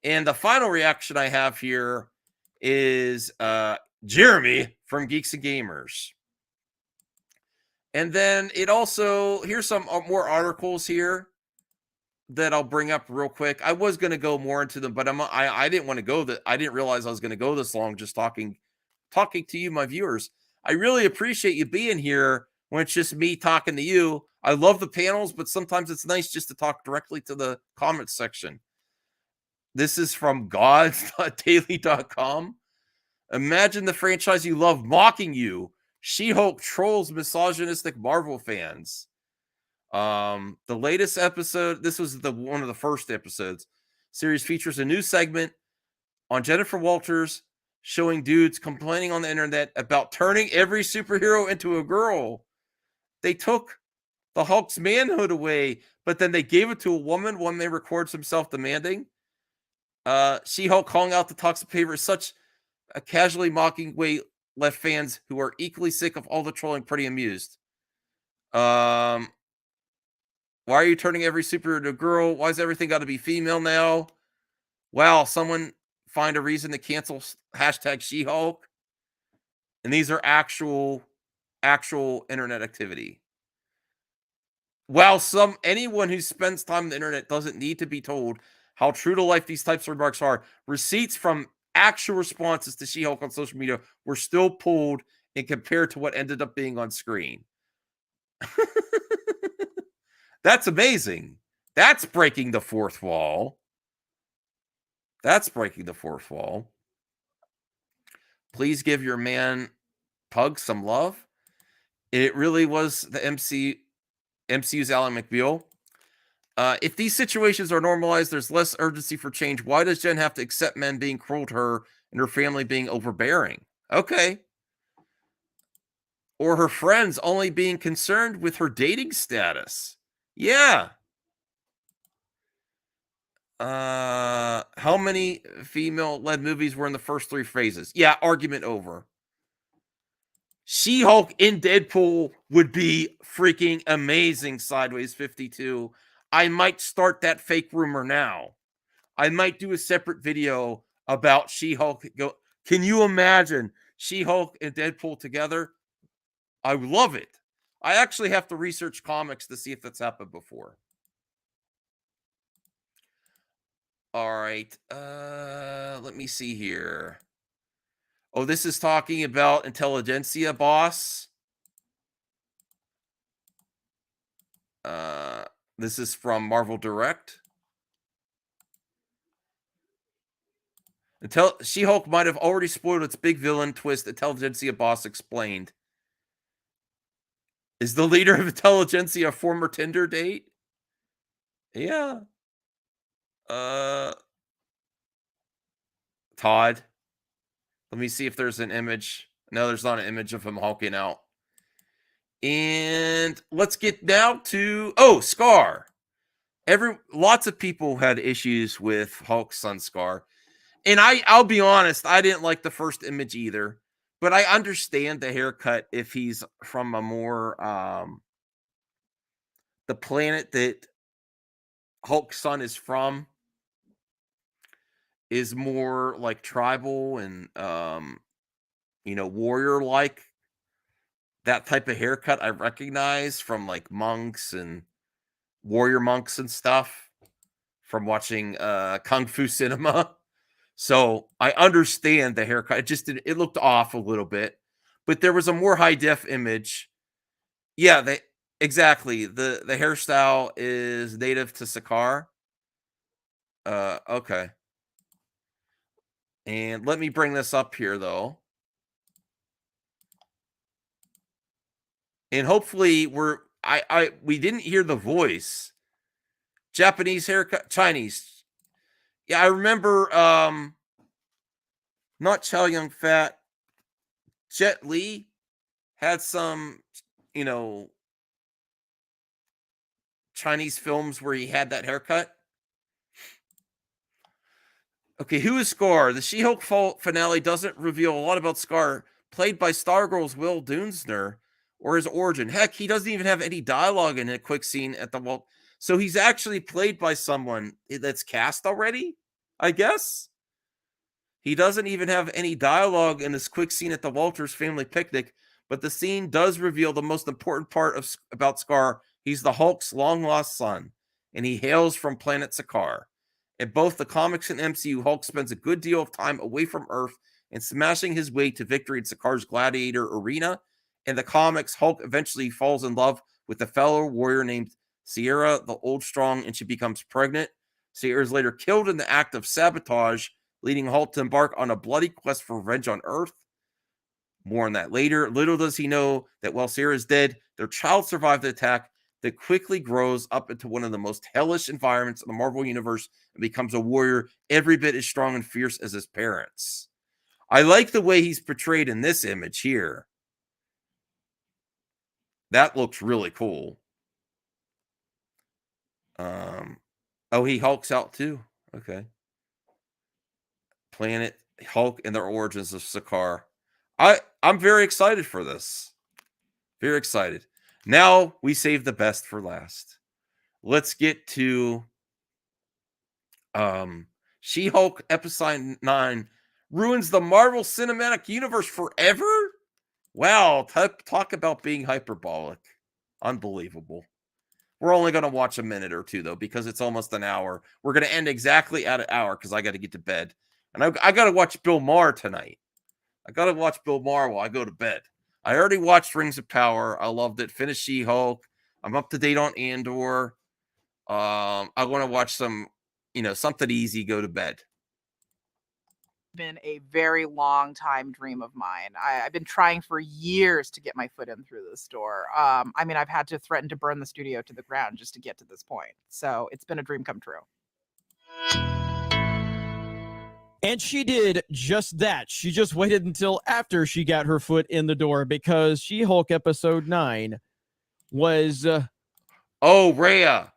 And the final reaction I have here is Jeremy from Geeks and Gamers. And then it also, here's some more articles here that I'll bring up real quick. I was going to go more into them, but I didn't want to go that. I didn't realize I was going to go this long just talking to you, my viewers. I really appreciate you being here when it's just me talking to you. I love the panels, but sometimes it's nice just to talk directly to the comments section. This is from gods.daily.com. Imagine the franchise you love mocking you. She-Hulk trolls misogynistic Marvel fans. The latest episode, this was one of the first episodes. Series features a new segment on Jennifer Walters showing dudes complaining on the internet about turning every superhero into a girl. They took the Hulk's manhood away, but then they gave it to a woman when they records himself demanding. She-Hulk calling out the toxic paper is such a casually mocking way left fans who are equally sick of all the trolling pretty amused. Why are you turning every superhero into a girl? Why is everything got to be female now? Wow, someone find a reason to cancel hashtag She-Hulk. And these are actual internet activity. While anyone who spends time on the internet doesn't need to be told how true to life these types of remarks are. Receipts from actual responses to She-Hulk on social media were still pulled and compared to what ended up being on screen. That's amazing. That's breaking the fourth wall. That's breaking the fourth wall. Please give your man Pug some love. It really was the MCU's Alan McBeal. If these situations are normalized, there's less urgency for change. Why does Jen have to accept men being cruel to her and her family being overbearing? Okay. Or her friends only being concerned with her dating status. Yeah. How many female-led movies were in the first 3 phases? Yeah, argument over. She-Hulk in Deadpool would be freaking amazing, Sideways 52. I might start that fake rumor now. I might do a separate video about She-Hulk. Can you imagine She-Hulk and Deadpool together? I would love it. I actually have to research comics to see if that's happened before. All right. Let me see here. Oh, this is talking about Intelligentsia Boss. This is from Marvel Direct. She-Hulk might have already spoiled its big villain twist, Intelligentsia Boss explained. Is the leader of Intelligentsia a former Tinder date? Yeah. Todd. Let me see if there's an image. No, there's not an image of him hulking out. And let's get now to Scar. Lots of people had issues with Hulk's son Scar. And I'll be honest, I didn't like the first image either. But I understand the haircut if he's from a more the planet that Hulk's son is from is more like tribal and warrior like. That type of haircut I recognize from like monks and warrior monks and stuff from watching Kung Fu Cinema. So I understand the haircut. It looked off a little bit, but there was a more high def image. Yeah, exactly. The hairstyle is native to Sakaar. Okay. And let me bring this up here though. And hopefully we didn't hear the voice. Japanese haircut, Chinese. Yeah, I remember not Chow Yun Fat. Jet Li had some, Chinese films where he had that haircut. Okay, who is Scar? The She-Hulk finale doesn't reveal a lot about Scar, played by Stargirl's Will Dunsner, or his origin. Heck, he doesn't even have any dialogue in a quick scene at the wall. So he's actually played by someone that's cast already, I guess. He doesn't even have any dialogue in this quick scene at the Walters family picnic, but the scene does reveal the most important part about Scar. He's the Hulk's long-lost son, and he hails from planet Sakaar. In both the comics and MCU, Hulk spends a good deal of time away from Earth and smashing his way to victory in Sakaar's gladiator arena. In the comics, Hulk eventually falls in love with a fellow warrior named Sierra the Old Strong, and she becomes pregnant. Sierra is later killed in the act of sabotage, leading Hulk to embark on a bloody quest for revenge on Earth. More on that later. Little does he know that while Sierra is dead, their child survived the attack that quickly grows up into one of the most hellish environments in the Marvel Universe and becomes a warrior every bit as strong and fierce as his parents. I like the way he's portrayed in this image here. That looks really cool. He hulks out too. Okay. Planet Hulk and their origins of Sakaar. I'm very excited for this. Very excited. Now we save the best for last. Let's get to She-Hulk Episode 9 ruins the Marvel Cinematic Universe forever? Wow, talk about being hyperbolic. Unbelievable. We're only going to watch a minute or two, though, because it's almost an hour. We're going to end exactly at an hour because I got to get to bed. And I got to watch Bill Maher tonight. I got to watch Bill Maher while I go to bed. I already watched Rings of Power. I loved it. Finished She-Hulk. I'm up to date on Andor. I want to watch some, something easy, go to bed. Been a very long time dream of mine. I've been trying for years to get my foot in through this door. I mean, I've had to threaten to burn the studio to the ground just to get to this point. So it's been a dream come true. And she did just that. She just waited until after she got her foot in the door because She-Hulk episode 9 was... Rhea.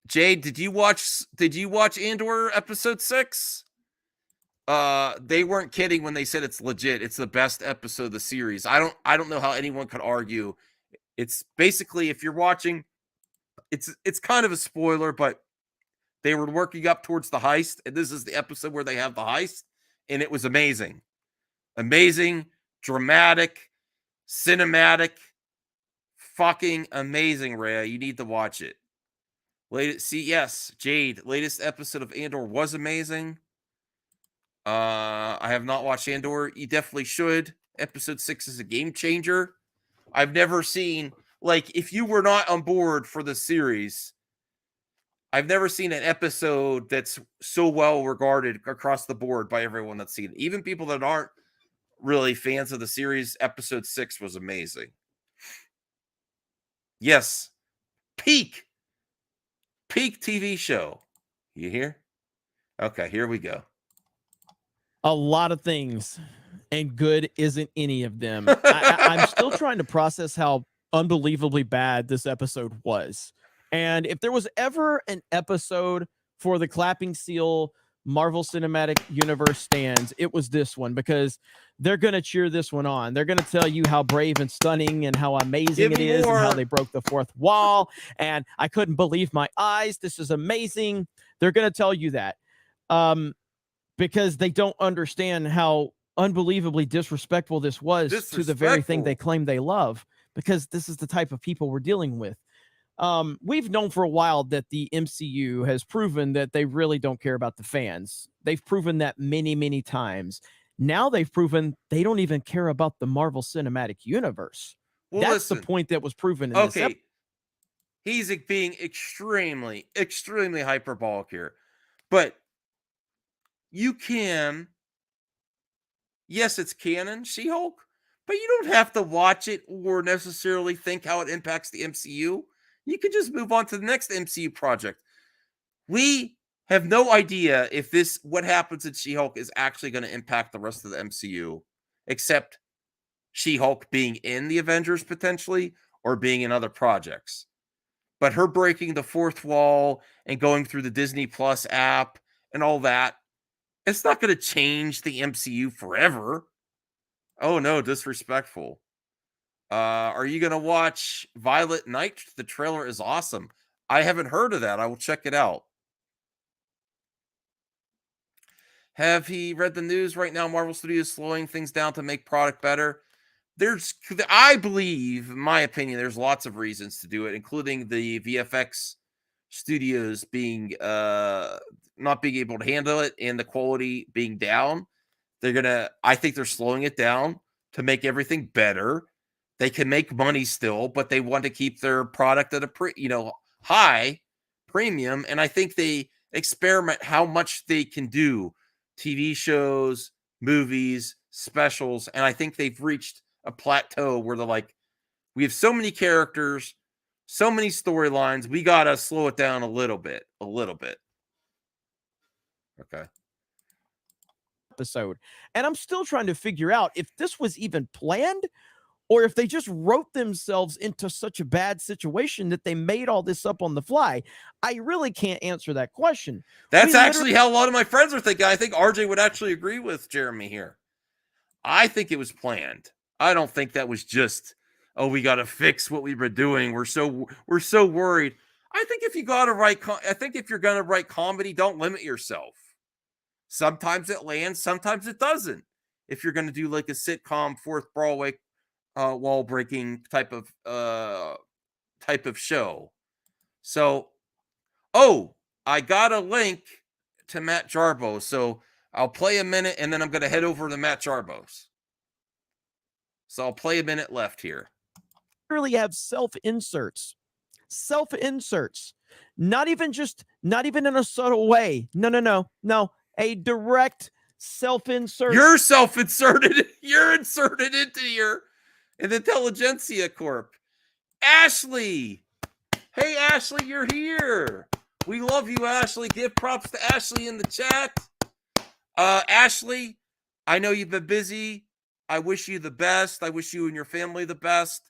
Jade, did you watch Andor episode 6? They weren't kidding when they said it's legit. It's the best episode of the series. I don't know how anyone could argue. It's basically, if you're watching, it's kind of a spoiler, but they were working up towards the heist, and this is the episode where they have the heist, and it was amazing. Amazing, dramatic, cinematic, fucking amazing, Rhea. You need to watch it. Yes, Jade, latest episode of Andor was amazing. I have not watched Andor. You definitely should. Episode 6 is a game changer. I've never seen, if you were not on board for the series, I've never seen an episode that's so well regarded across the board by everyone that's seen it. Even people that aren't really fans of the series, episode 6 was amazing. Yes. Peak TV show. You hear? Okay, here we go. A lot of things, and good isn't any of them. I'm still trying to process how unbelievably bad this episode was. And if there was ever an episode for the clapping seal Marvel Cinematic Universe stands, it was this one, because they're going to cheer this one on. They're going to tell you how brave and stunning and how amazing it is and how they broke the fourth wall. And I couldn't believe my eyes. This is amazing. They're going to tell you that because they don't understand how unbelievably disrespectful this was to the very thing they claim they love, because this is the type of people we're dealing with. We've known for a while that the MCU has proven that they really don't care about the fans. They've proven that many, many times. Now they've proven they don't even care about the Marvel Cinematic Universe. Well, that's listen, the point that was proven in this episode. He's being extremely, extremely hyperbolic here. But you can, yes, it's canon, She-Hulk, but you don't have to watch it or necessarily think how it impacts the MCU. You could just move on to the next MCU project. We have no idea if what happens in She-Hulk is actually going to impact the rest of the MCU, except She-Hulk being in the Avengers potentially or being in other projects. But her breaking the fourth wall and going through the Disney Plus app and all that, it's not going to change the MCU forever. Oh, no, disrespectful. Are you going to watch Violet Night? The trailer is awesome. I haven't heard of that. I will check it out. Have he read the news right now? Marvel Studios slowing things down to make product better. I believe, in my opinion, there's lots of reasons to do it, including the VFX studios being not being able to handle it and the quality being down. I think they're slowing it down to make everything better. They can make money still, but they want to keep their product at a high premium. And I think they experiment how much they can do. TV shows, movies, specials. And I think they've reached a plateau where they're like, we have so many characters, so many storylines. We got to slow it down a little bit. Okay. Episode. And I'm still trying to figure out if this was even planned, or if they just wrote themselves into such a bad situation that they made all this up on the fly. I really can't answer that question. That's actually how a lot of my friends are thinking. I think RJ would actually agree with Jeremy here. I think it was planned. I don't think that was just, we got to fix what we were doing. We're so worried. I think if you're going to write comedy, don't limit yourself. Sometimes it lands, sometimes it doesn't. If you're going to do like a sitcom, fourth wall breaking type of type of show. So, oh, I got a link to Matt Jarbo. So I'll play a minute and then I'm going to head over to Matt Jarbo's. So I'll play a minute left here. Really have self-inserts. Self-inserts. Not even in a subtle way. No. A direct self-insert. You're self-inserted. You're inserted into your Intelligentsia Corp. Ashley. Hey, Ashley, you're here. We love you, Ashley. Give props to Ashley in the chat. Ashley, I know you've been busy. I wish you the best. I wish you and your family the best.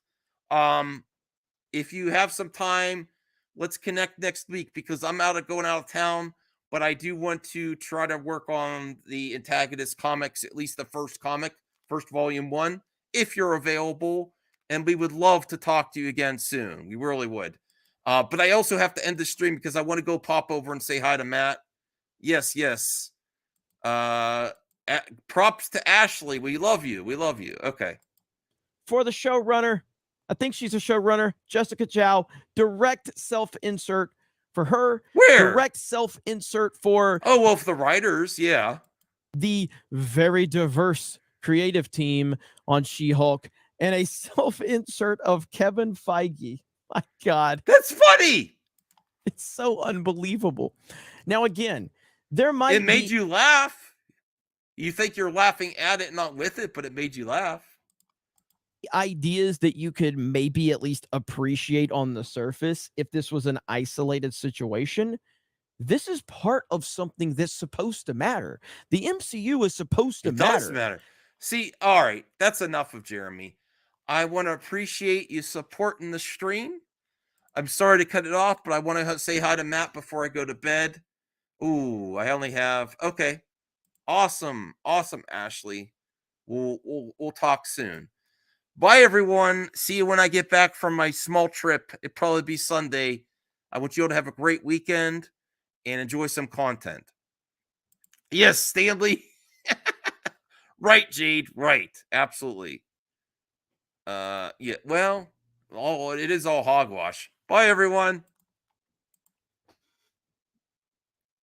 If you have some time, let's connect next week because I'm going out of town, but I do want to try to work on the antagonist comics, at least the first comic, first volume 1, if you're available. And we would love to talk to you again soon. We really would. But I also have to end the stream because I want to go pop over and say hi to Matt. Yes. Props to Ashley. We love you. Okay. For the showrunner, I think she's a showrunner, Jessica Chow, direct self-insert for her. Where? Direct self-insert for... Oh, well, for the writers, yeah. The very diverse creative team on She-Hulk, and a self-insert of Kevin Feige. My God. That's funny. It's so unbelievable. Now, again, there might It made you laugh. You think you're laughing at it, not with it, but it made you laugh. Ideas that you could maybe at least appreciate on the surface if this was an isolated situation. This is part of something that's supposed to matter. The MCU is supposed to matter. It does matter. See, all right, that's enough of Jeremy. I want to appreciate you supporting the stream. I'm sorry to cut it off, but I want to say hi to Matt before I go to bed. Ooh, I only have... Okay. Awesome, Ashley. We'll talk soon. Bye, everyone. See you when I get back from my small trip. It'll probably be Sunday. I want you all to have a great weekend and enjoy some content. Yes, Stanley. Right, Jade. Right. Absolutely. Yeah, well, it is all hogwash. Bye, everyone.